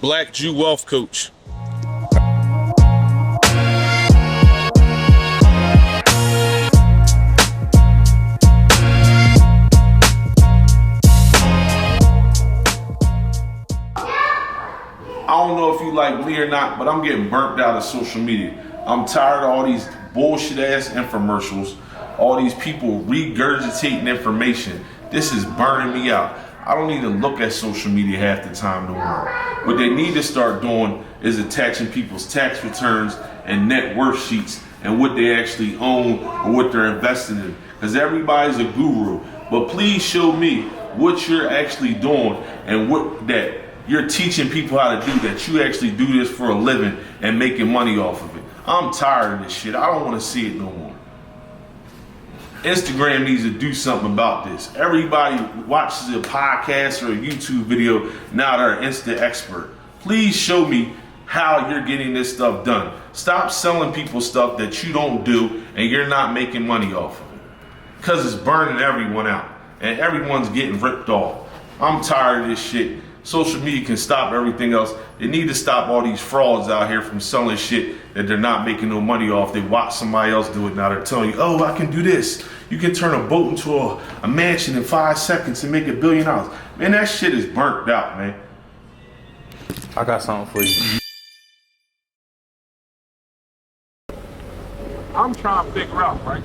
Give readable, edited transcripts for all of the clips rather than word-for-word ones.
Black Jew Wealth Coach. I don't know if you like me or not, but I'm getting burnt out of social media. I'm tired of all these bullshit ass infomercials, all these people regurgitating information. This is burning me out. I don't even look at social media half the time no more. What they need to start doing is attaching people's tax returns and net worth sheets and what they actually own or what they're investing in. Because everybody's a guru. But please show me what you're actually doing and what that you're teaching people how to do, that you actually do this for a living and making money off of it. I'm tired of this shit. I don't want to see it no more. Instagram needs to do something about this. Everybody watches a podcast or a YouTube video, now they're an instant expert. Please show me how you're getting this stuff done. Stop selling people stuff that you don't do and you're not making money off of it. Because it's burning everyone out and everyone's getting ripped off. I'm tired of this shit. Social media can stop everything else. They need to stop all these frauds out here from selling shit that they're not making no money off. They watch somebody else do it. Now they're telling you, oh, I can do this. You can turn a boat into a mansion in 5 seconds and make $1 billion. Man, that shit is burnt out, man. I got something for you. I'm trying to figure out, right?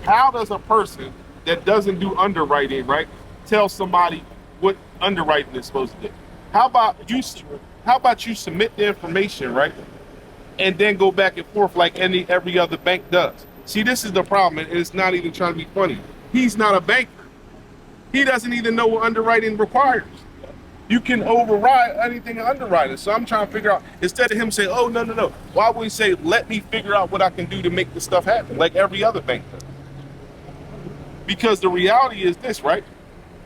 How does a person that doesn't do underwriting, right, tell somebody what underwriting is supposed to do? How about you submit the information, right, and then go back and forth like every other bank does? See, this is the problem, and it's not even trying to be funny. He's not a banker. He doesn't even know what underwriting requires. You can override anything in underwriting. So I'm trying to figure out, instead of him saying, oh, no, why would he say, let me figure out what I can do to make this stuff happen, like every other bank does? Because the reality is this, right?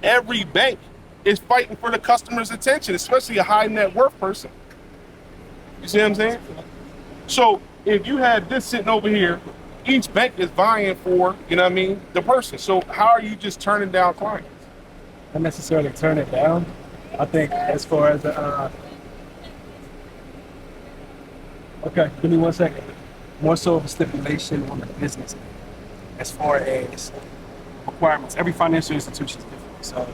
Every bank is fighting for the customer's attention, especially a high net worth person. You see what I'm saying? So if you had this sitting over here, each bank is vying for, you know what I mean, the person. So how are you just turning down clients? Not necessarily turn it down. I think as far as okay, give me 1 second. More so of a stipulation on the business as far as requirements. Every financial institution is different. So,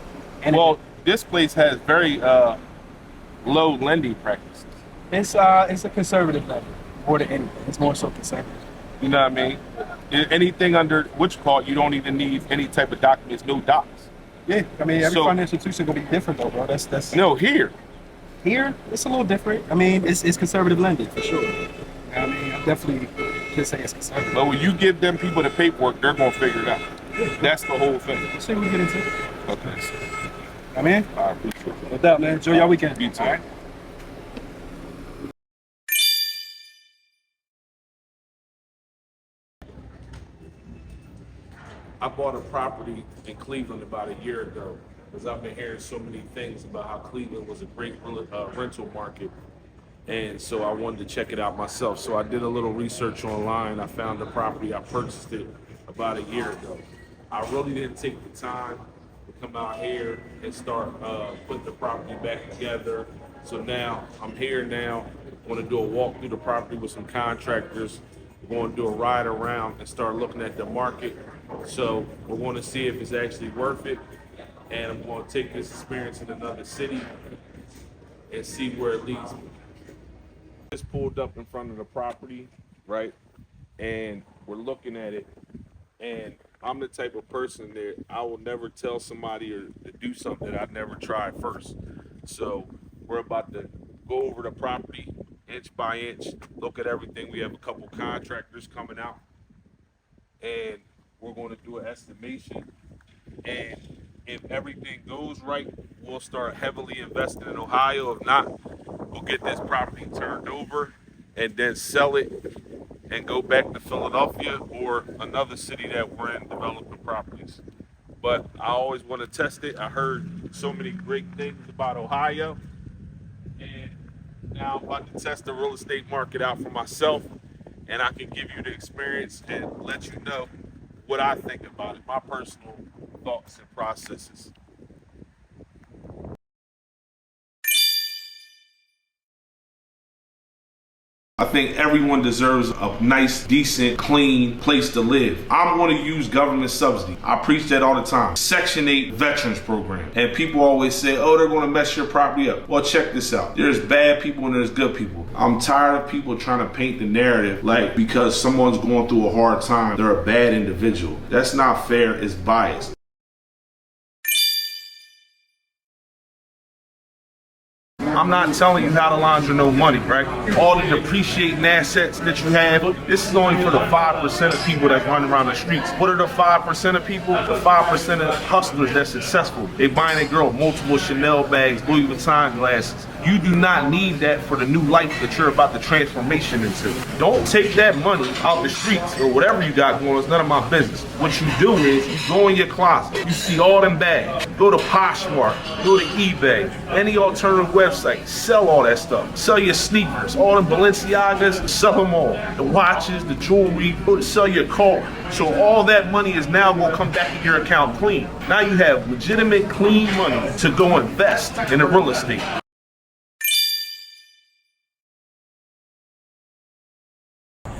well, this place has very low lending practices. It's a conservative level more than anything. It's more so conservative. You know what I mean? Anything under what you call it, you don't even need any type of documents, no docs. Yeah, I mean every financial institution gonna be different though, bro. That's no here. Here, it's a little different. I mean, it's conservative lending for sure. I mean, I definitely can say it's conservative. But when you give them people the paperwork, they're gonna figure it out. That's the whole thing. Let's see what we get into. Okay. I mean, I appreciate it. No doubt, man. Enjoy your weekend. You too. All right? I bought a property in Cleveland about a year ago because I've been hearing so many things about how Cleveland was a great rental market. And so I wanted to check it out myself. So I did a little research online. I found the property. I purchased it about a year ago. I really didn't take the time to come out here and start putting the property back together. So now I'm here now. I want to do a walk through the property with some contractors. We're going to do a ride around and start looking at the market. So we're going to see if it's actually worth it. And I'm going to take this experience in another city and see where it leads me. Just pulled up in front of the property, right? And we're looking at it. And I'm the type of person that I will never tell somebody or to do something that I never tried first. So we're about to go over the property inch by inch, look at everything. We have a couple contractors coming out, and we're going to do an estimation. And if everything goes right, we'll start heavily investing in Ohio. If not, we'll get this property turned over and then sell it and go back to Philadelphia or another city that we're in developing properties. But I always want to test it. I heard so many great things about Ohio, and now I'm about to test the real estate market out for myself, and I can give you the experience and let you know what I think about it, my personal thoughts and processes. I think everyone deserves a nice, decent, clean place to live. I'm going to use government subsidy. I preach that all the time. Section 8 veterans program. And people always say, oh, they're going to mess your property up. Well, check this out. There's bad people and there's good people. I'm tired of people trying to paint the narrative like because someone's going through a hard time, they're a bad individual. That's not fair. It's biased. I'm not telling you how to launder no money, right? All the depreciating assets that you have, this is only for the 5% of people that run around the streets. What are the 5% of people? The 5% of hustlers that's successful. They buying a girl multiple Chanel bags, Louis Vuitton glasses. You do not need that for the new life that you're about to transformation into. Don't take that money out the streets or whatever you got going. It's none of my business. What you do is you go in your closet. You see all them bags. Go to Poshmark. Go to eBay. Any alternative website. Sell all that stuff. Sell your sneakers. All them Balenciagas. Sell them all. The watches, the jewelry. Go to sell your car. So all that money is now going to come back in your account clean. Now you have legitimate, clean money to go invest in the real estate.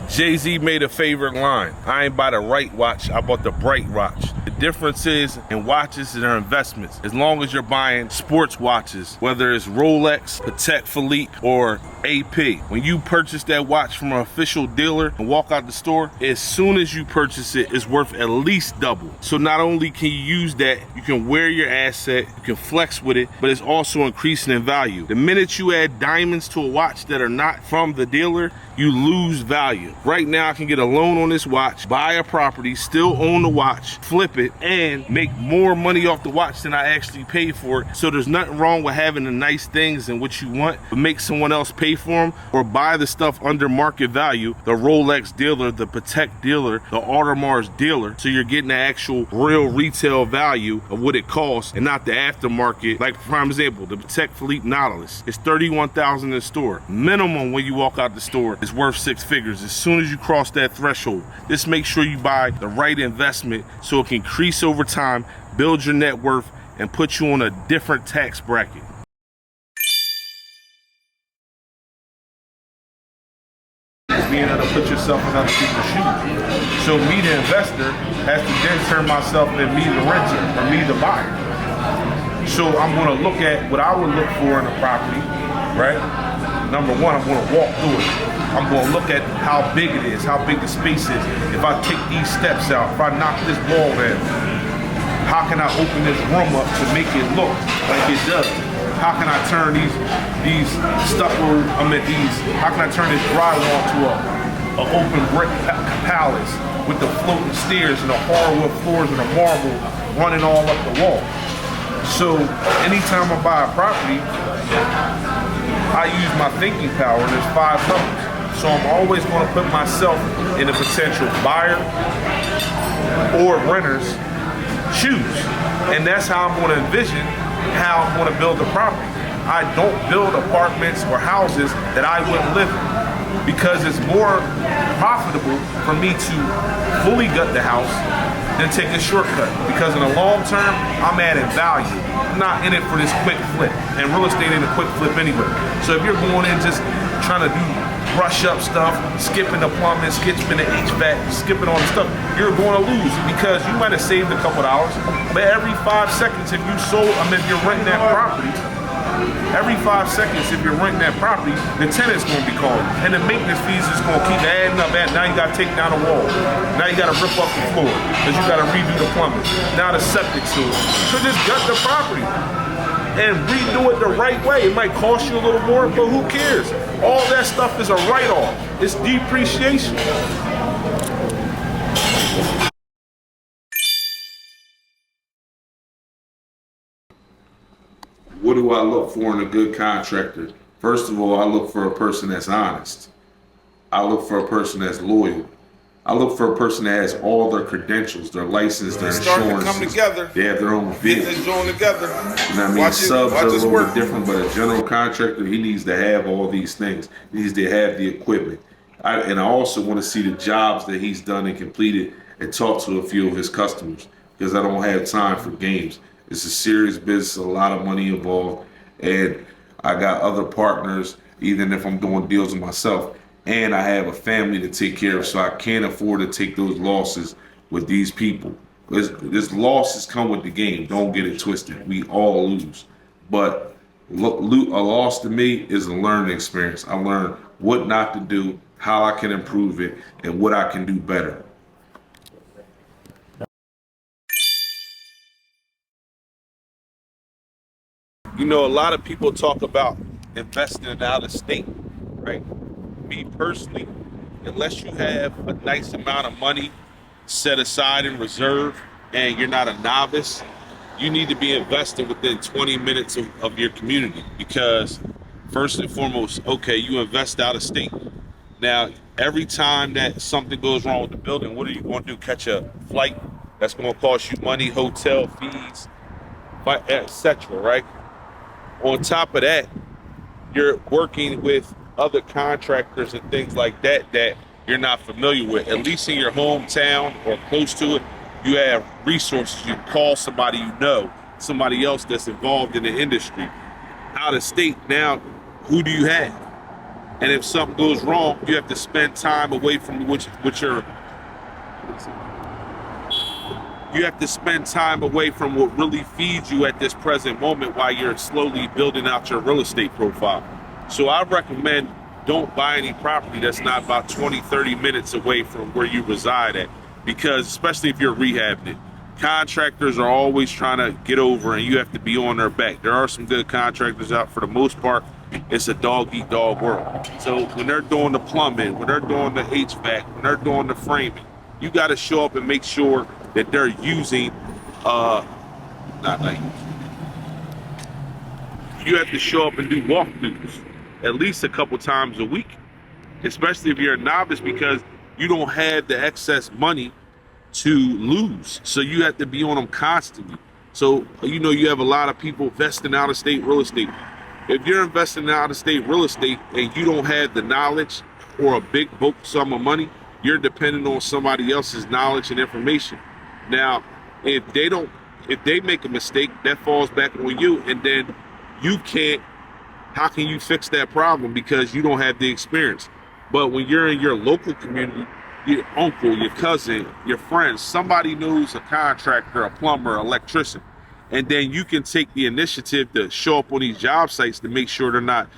Jay-Z made a favorite line. I ain't buy the right watch, I bought the bright watch. The difference is in watches and their investments. As long as you're buying sports watches, whether it's Rolex, Patek Philippe, or AP, when you purchase that watch from an official dealer and walk out the store, as soon as you purchase it, it's worth at least double. So not only can you use that, you can wear your asset, you can flex with it, but it's also increasing in value. The minute you add diamonds to a watch that are not from the dealer, you lose value. Right now, I can get a loan on this watch, buy a property, still own the watch, flip it, and make more money off the watch than I actually paid for it. So there's nothing wrong with having the nice things and what you want, but make someone else pay for them or buy the stuff under market value, the Rolex dealer, the Patek dealer, the Audemars dealer, so you're getting the actual real retail value of what it costs and not the aftermarket. Like, for example, the Patek Philippe Nautilus, it's $31,000 in the store. Minimum when you walk out the store is worth 6 figures. As soon as you cross that threshold, just make sure you buy the right investment so it can increase over time, build your net worth, and put you on a different tax bracket. Being able to put yourself in other people's shoes. So me, the investor, has to then turn myself into me, the renter, or me, the buyer. So I'm going to look at what I would look for in a property, right? Number one, I'm going to walk through it. I'm going to look at how big it is, how big the space is. If I take these steps out, if I knock this wall down, how can I open this room up to make it look like it does? How can I turn these stucco, how can I turn this drywall to an open brick palace with the floating stairs and the hardwood floors and the marble running all up the wall? So anytime I buy a property, I use my thinking power. There's 5 levels. So I'm always going to put myself in a potential buyer or renter's shoes. And that's how I'm going to envision how I'm going to build a property. I don't build apartments or houses that I wouldn't live in because it's more profitable for me to fully gut the house than take a shortcut. Because in the long term, I'm adding value. I'm not in it for this quick flip. And real estate ain't a quick flip anyway. So if you're going in just trying to do brush up stuff, skipping the plumbing, skipping the HVAC, skipping all the stuff, you're going to lose because you might have saved a couple dollars, but every 5 seconds if you're renting that property, every 5 seconds if you're renting that property, the tenant's going to be calling. And the maintenance fees is going to keep adding up. Now you got to take down the wall. Now you got to rip up the floor because you got to redo the plumbing. Now the septic sewer. So just gut the property and redo it the right way. It might cost you a little more, but who cares? All that stuff is a write-off. It's depreciation. What do I look for in a good contractor? First of all, I look for a person that's honest. I look for a person that's loyal. I look for a person that has all their credentials, their license, their insurance. Come together. They have their own vehicle. Get this joint together. You know what I mean? Subs are a little bit different, but a general contractor, he needs to have all these things. He needs to have the equipment. And I also want to see the jobs that he's done and completed and talk to a few of his customers because I don't have time for games. It's a serious business, a lot of money involved, and I got other partners, even if I'm doing deals with myself. and I have a family to take care of, so I can't afford to take those losses with these people. This losses come with the game. Don't get it twisted. We all lose, but a loss to me is a learning experience. I learned what not to do, how I can improve it, and what I can do better. You know, a lot of people talk about investing out of state, right? Me personally, unless you have a nice amount of money set aside in reserve and you're not a novice, you need to be investing within 20 minutes of your community, because first and foremost, okay, you invest out of state. Now, every time that something goes wrong with the building, what are you going to do? Catch a flight that's going to cost you money, hotel fees, etc., right? On top of that, you're working with other contractors and things like that that you're not familiar with. At least in your hometown or close to it, you have resources. You call somebody you know, somebody else that's involved in the industry. Out of state, now, who do you have? And if something goes wrong, you have to spend time away from you have to spend time away from what really feeds you at this present moment while you're slowly building out your real estate profile. So I recommend don't buy any property that's not about 20, 30 minutes away from where you reside at, because especially if you're rehabbing it, contractors are always trying to get over and you have to be on their back. There are some good contractors out. For the most part, it's a dog-eat-dog world. So when they're doing the plumbing, when they're doing the HVAC, when they're doing the framing, you got to show up and make sure that they're using, you have to show up and do walkthroughs at least a couple times a week, especially if you're a novice, because you don't have the excess money to lose. So you have to be on them constantly. So, you know, you have a lot of people investing out of state real estate. If you're investing out of state real estate and you don't have the knowledge or a big bulk sum of money, you're dependent on somebody else's knowledge and information. Now, if they make a mistake, that falls back on you, and then how can you fix that problem because you don't have the experience? But when you're in your local community, your uncle, your cousin, your friends, somebody knows a contractor, a plumber, electrician, and then you can take the initiative to show up on these job sites to make sure they're not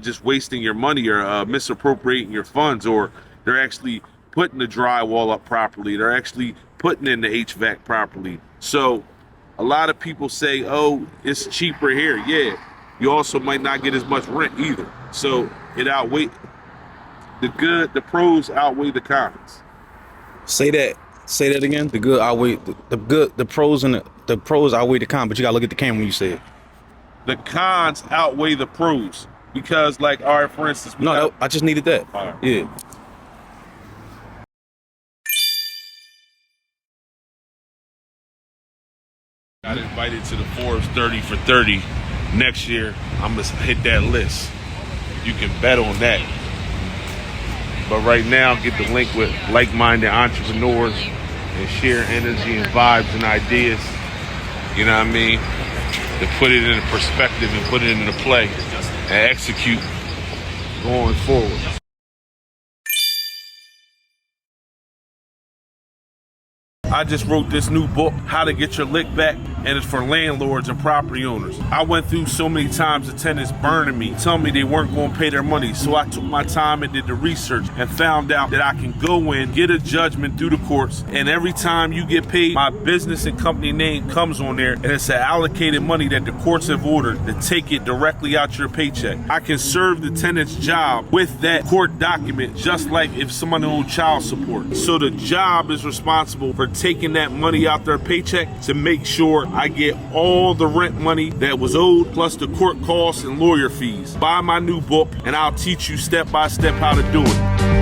just wasting your money or misappropriating your funds, or they're actually putting the drywall up properly, they're actually putting in the HVAC properly. So a lot of people say, oh, it's cheaper here. Yeah, you also might not get as much rent either. So it outweighs the pros outweigh the cons. Say that again. The good outweigh the pros, and the pros outweigh the cons, but you gotta look at the camera when you say it. The cons outweigh the pros, because, like, all right, for instance, I just needed that. All right. Yeah. Got invited to the Forbes 30 for 30 next year. I'm gonna hit that list. You can bet on that. But right now, get the link with like-minded entrepreneurs and share energy and vibes and ideas. You know what I mean? To put it in perspective and put it into play and execute going forward. I just wrote this new book, How to Get Your Lick Back, and it's for landlords and property owners. I went through so many times the tenants burning me, telling me they weren't going to pay their money. So I took my time and did the research and found out that I can go in, get a judgment through the courts, and every time you get paid, my business and company name comes on there, and it's an allocated money that the courts have ordered to take it directly out your paycheck. I can serve the tenant's job with that court document, just like if someone owed child support. So the job is responsible for taking that money out their paycheck to make sure I get all the rent money that was owed, plus the court costs and lawyer fees. Buy my new book and I'll teach you step by step how to do it.